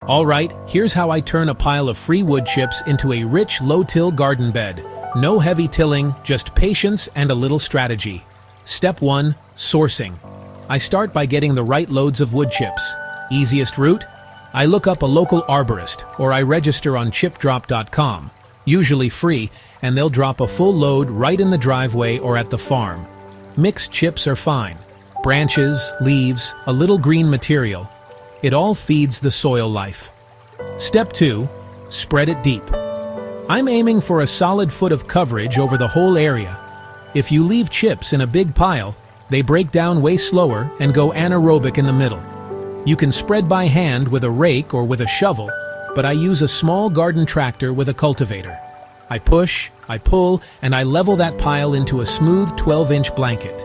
Alright, here's how I turn a pile of free wood chips into a rich, low-till garden bed. No heavy tilling, just patience and a little strategy. Step 1. Sourcing. I start by getting the right loads of wood chips. Easiest route? I look up a local arborist, or I register on chipdrop.com, usually free, and they'll drop a full load right in the driveway or at the farm. Mixed chips are fine. Branches, leaves, a little green material. It all feeds the soil life. Step 2. Spread it deep. I'm aiming for a solid foot of coverage over the whole area. If you leave chips in a big pile, they break down way slower and go anaerobic in the middle. You can spread by hand with a rake or with a shovel, but I use a small garden tractor with a cultivator. I push, I pull, and I level that pile into a smooth 12-inch blanket.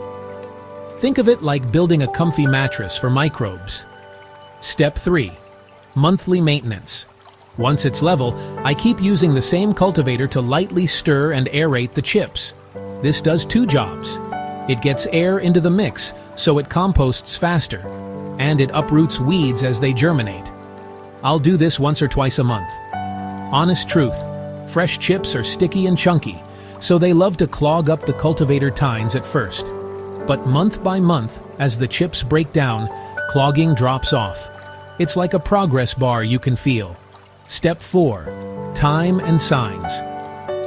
Think of it like building a comfy mattress for microbes. Step 3. Monthly maintenance. Once it's level, I keep using the same cultivator to lightly stir and aerate the chips. This does 2 jobs. It gets air into the mix, so it composts faster, and it uproots weeds as they germinate. I'll do this once or twice a month. Honest truth, fresh chips are sticky and chunky, so they love to clog up the cultivator tines at first. But month by month, as the chips break down, clogging drops off. It's like a progress bar you can feel. Step 4. Time and signs.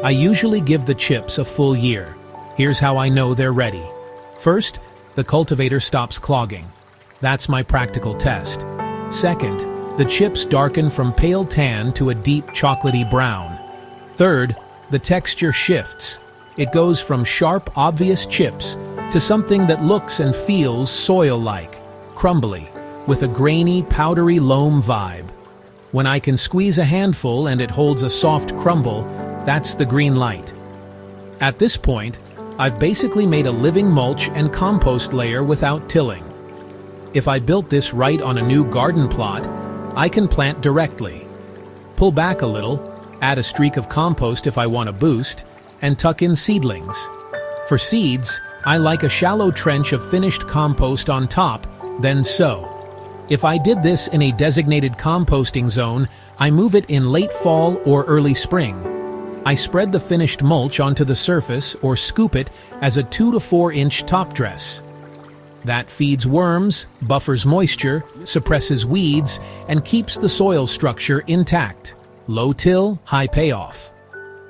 I usually give the chips a full year. Here's how I know they're ready. First, the cultivator stops clogging. That's my practical test. Second, the chips darken from pale tan to a deep chocolatey brown. Third, the texture shifts. It goes from sharp, obvious chips to something that looks and feels soil-like, crumbly, with a grainy, powdery loam vibe. When I can squeeze a handful and it holds a soft crumble, that's the green light. At this point, I've basically made a living mulch and compost layer without tilling. If I built this right on a new garden plot, I can plant directly. Pull back a little, add a streak of compost if I want a boost, and tuck in seedlings. For seeds, I like a shallow trench of finished compost on top, then sow. If I did this in a designated composting zone, I move it in late fall or early spring. I spread the finished mulch onto the surface or scoop it as a 2 to 4 inch top dress. That feeds worms, buffers moisture, suppresses weeds, and keeps the soil structure intact. Low till, high payoff.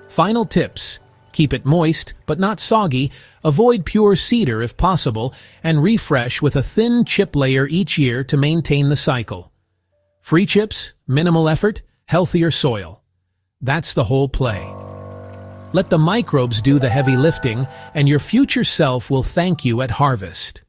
Final tips. Keep it moist, but not soggy, avoid pure cedar if possible, and refresh with a thin chip layer each year to maintain the cycle. Free chips, minimal effort, healthier soil. That's the whole play. Let the microbes do the heavy lifting, and your future self will thank you at harvest.